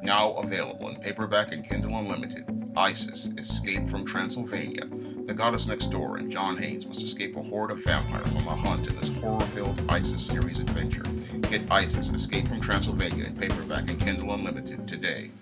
Now available in paperback and Kindle Unlimited, Isis, Escape from Transylvania. The goddess next door and John Haynes must escape a horde of vampires on the hunt in this horror-filled Isis series adventure. Get Isis, Escape from Transylvania in paperback and Kindle Unlimited today.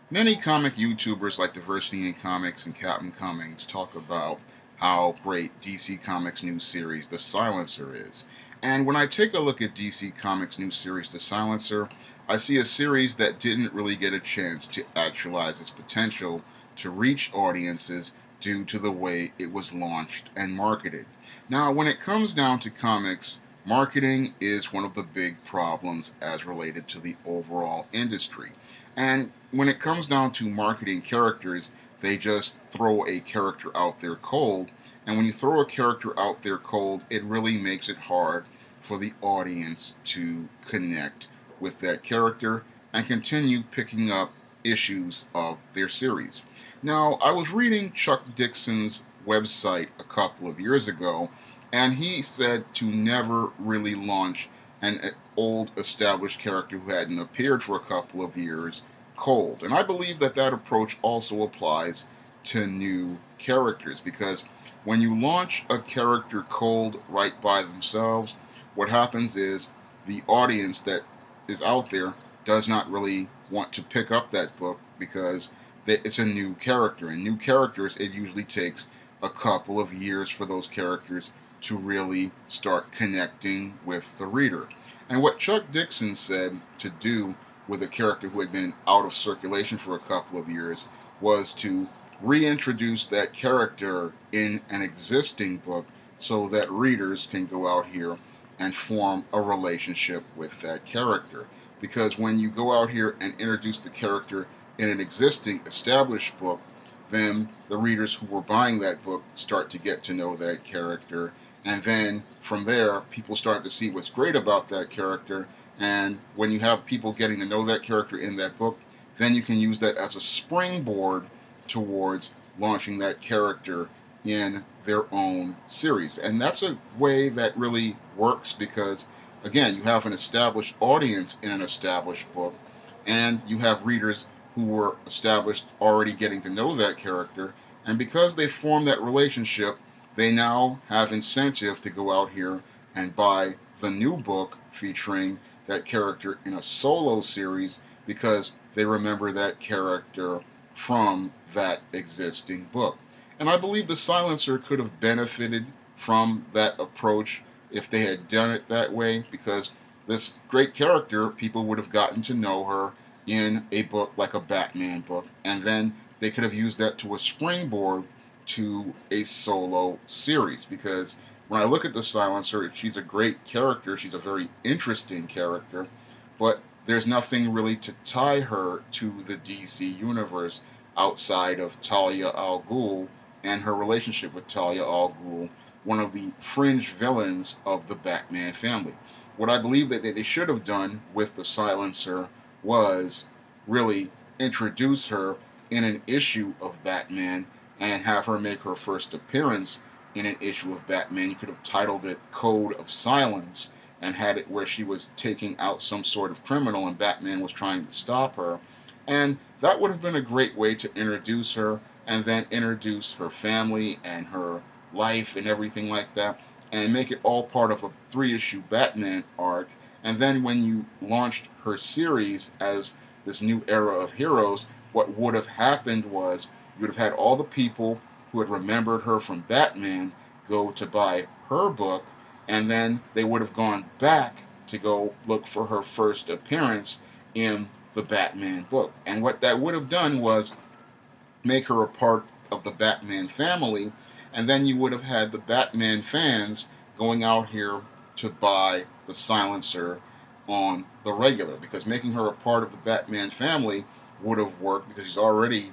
Many comic YouTubers like Diversity in Comics and Captain Cummings talk about how great DC Comics new series The Silencer is. And when I take a look at DC Comics new series The Silencer, I see a series that didn't really get a chance to actualize its potential to reach audiences due to the way it was launched and marketed. Now, when it comes down to comics, marketing is one of the big problems as related to the overall industry. And when it comes down to marketing characters, they just throw a character out there cold. And when you throw a character out there cold, it really makes it hard for the audience to connect with that character and continue picking up issues of their series. Now, I was reading Chuck Dixon's website a couple of years ago, and he said to never really launch an old established character who hadn't appeared for a couple of years cold. And I believe that that approach also applies to new characters, because when you launch a character cold right by themselves, what happens is the audience that is out there does not really want to pick up that book because it's a new character. And new characters, it usually takes a couple of years for those characters to really start connecting with the reader. And what Chuck Dixon said to do with a character who had been out of circulation for a couple of years was to reintroduce that character in an existing book so that readers can go out here and form a relationship with that character. Because when you go out here and introduce the character in an existing established book, then the readers who were buying that book start to get to know that character. And then from there, people start to see what's great about that character. And when you have people getting to know that character in that book, then you can use that as a springboard towards launching that character in their own series. And that's a way that really works because, again, you have an established audience in an established book, and you have readers who were established already getting to know that character. And because they form that relationship, they now have incentive to go out here and buy the new book featuring that character in a solo series because they remember that character from that existing book. And I believe The Silencer could have benefited from that approach if they had done it that way, because this great character, people would have gotten to know her in a book like a Batman book, and then they could have used that to a springboard to a solo series. Because when I look at The Silencer, she's a great character, she's a very interesting character, but there's nothing really to tie her to the DC universe outside of Talia al Ghul and her relationship with Talia al Ghul, one of the fringe villains of the Batman family. What I believe that they should have done with The Silencer was really introduce her in an issue of Batman and have her make her first appearance in an issue of Batman. You could have titled it Code of Silence and had it where she was taking out some sort of criminal and Batman was trying to stop her. And that would have been a great way to introduce her and then introduce her family and her life and everything like that, and make it all part of a 3-issue Batman arc. And then when you launched her series as this new era of heroes, what would have happened was you would have had all the people who had remembered her from Batman go to buy her book, and then they would have gone back to go look for her first appearance in the Batman book. And what that would have done was make her a part of the Batman family, and then you would have had the Batman fans going out here to buy The Silencer on the regular, because making her a part of the Batman family would have worked because she's already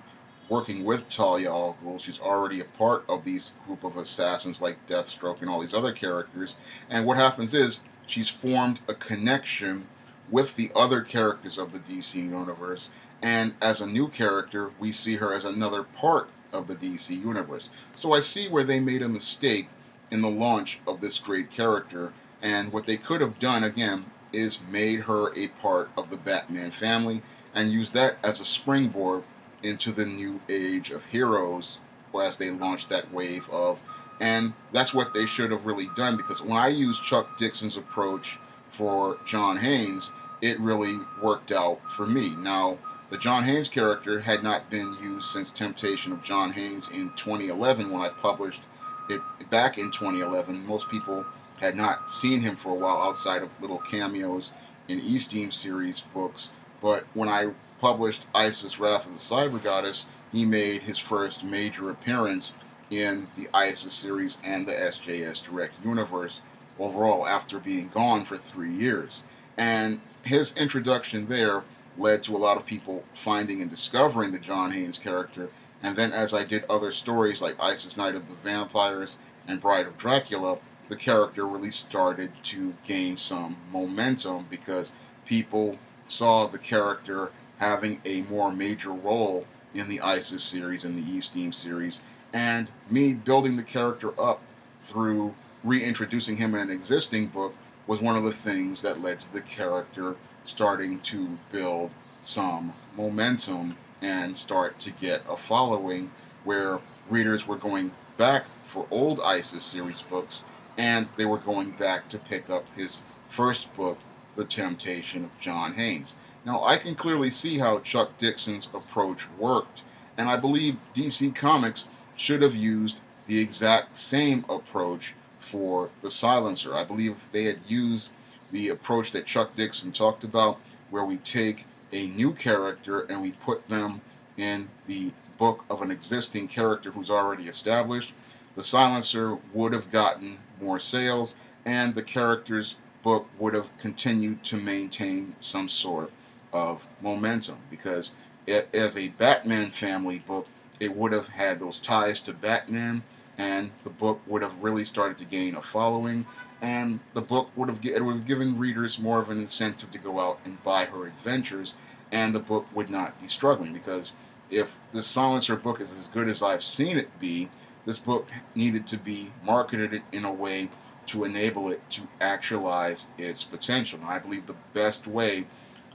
working with Talia al Ghul. She's already a part of these group of assassins like Deathstroke and all these other characters. And what happens is she's formed a connection with the other characters of the DC universe. And as a new character, we see her as another part of the DC universe. So I see where they made a mistake in the launch of this great character. And what they could have done, again, is made her a part of the Batman family and use that as a springboard into the new age of heroes as they launched that wave of. And that's what they should have really done, because when I used Chuck Dixon's approach for John Haynes, it really worked out for me. Now, the John Haynes character had not been used since Temptation of John Haynes in 2011 when I published it back in 2011. Most people had not seen him for a while outside of little cameos in Eaststeam series books. But when I published Isis Wrath of the Cyber Goddess, he made his first major appearance in the Isis series and the SJS Direct universe overall after being gone for 3 years. And his introduction there led to a lot of people finding and discovering the John Haynes character. And then as I did other stories like Isis Night of the Vampires and Bride of Dracula, the character really started to gain some momentum because people saw the character having a more major role in the Isis series and the Eaststeam series, and me building the character up through reintroducing him in an existing book was one of the things that led to the character starting to build some momentum and start to get a following where readers were going back for old Isis series books, and they were going back to pick up his first book, The Temptation of John Haynes. Now, I can clearly see how Chuck Dixon's approach worked, and I believe DC Comics should have used the exact same approach for the Silencer. I believe if they had used the approach that Chuck Dixon talked about, where we take a new character and we put them in the book of an existing character who's already established, the Silencer would have gotten more sales, and the character's book would have continued to maintain some sort of momentum, because as a Batman family book, it would have had those ties to Batman, and the book would have really started to gain a following, and the book would have given readers more of an incentive to go out and buy her adventures, and the book would not be struggling, because if the Silencer book is as good as I've seen it be, this book needed to be marketed in a way to enable it to actualize its potential. And I believe the best way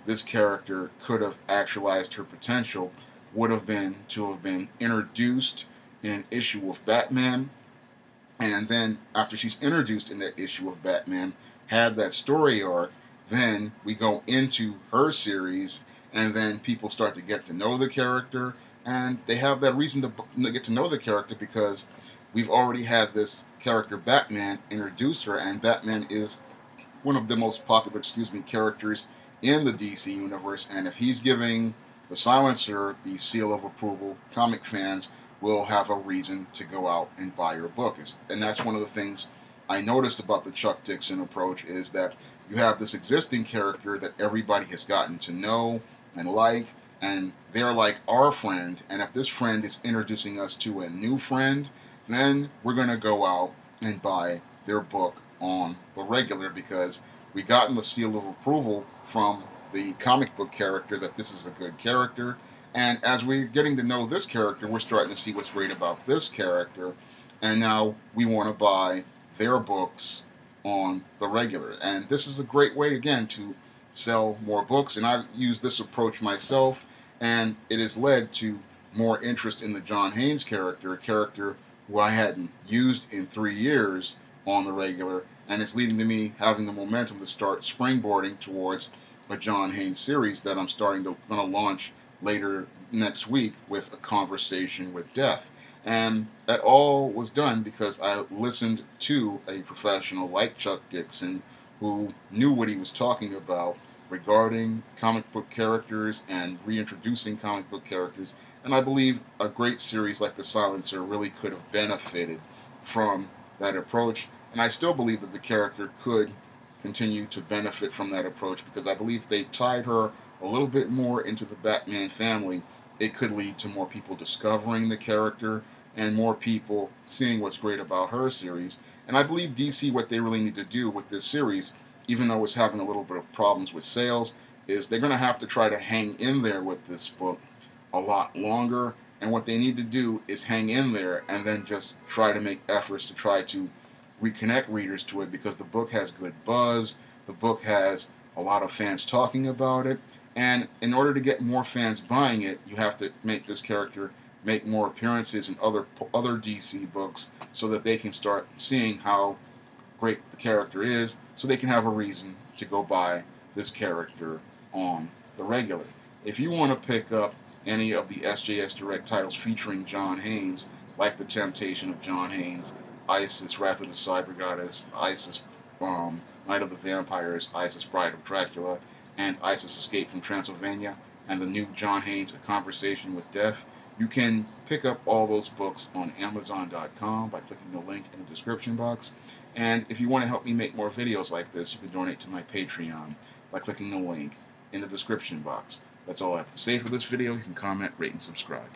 this character could have actualized her potential would have been to have been introduced in an issue of Batman, and then after she's introduced in that issue of Batman, had that story arc, then we go into her series, and then people start to get to know the character, and they have that reason to get to know the character because we've already had this character Batman introduce her, and Batman is one of the most popular, characters in the DC universe, and if he's giving the Silencer the seal of approval, comic fans will have a reason to go out and buy your book. And that's one of the things I noticed about the Chuck Dixon approach, is that you have this existing character that everybody has gotten to know and like, and they're like our friend, and if this friend is introducing us to a new friend, then we're going to go out and buy their book on the regular, because we gotten the seal of approval from the comic book character that this is a good character, and as we're getting to know this character, we're starting to see what's great about this character, and now we want to buy their books on the regular. And this is a great way, again, to sell more books, and I've used this approach myself, and it has led to more interest in the John Haynes character, a character who I hadn't used in 3 years on the regular, and it's leading to me having the momentum to start springboarding towards a John Haynes series that I'm going to launch later next week with A Conversation with Death. And that all was done because I listened to a professional like Chuck Dixon who knew what he was talking about regarding comic book characters and reintroducing comic book characters. And I believe a great series like The Silencer really could have benefited from that approach. And I still believe that the character could continue to benefit from that approach, because I believe if they tied her a little bit more into the Batman family, it could lead to more people discovering the character and more people seeing what's great about her series. And I believe DC, what they really need to do with this series, even though it's having a little bit of problems with sales, is they're going to have to try to hang in there with this book a lot longer. And what they need to do is hang in there and then just try to make efforts to try to reconnect readers to it, because the book has good buzz, the book has a lot of fans talking about it, And in order to get more fans buying it, you have to make this character make more appearances in other DC books so that they can start seeing how great the character is, so they can have a reason to go buy this character on the regular. If you want to pick up any of the SJS Direct titles featuring John Haynes, like The Temptation of John Haynes, Isis, Wrath of the Cyber Goddess, Isis, Night of the Vampires, Isis, Bride of Dracula, and Isis, Escape from Transylvania, and the new John Haynes, A Conversation with Death, you can pick up all those books on Amazon.com by clicking the link in the description box. And if you want to help me make more videos like this, you can donate to my Patreon by clicking the link in the description box. That's all I have to say for this video. You can comment, rate, and subscribe.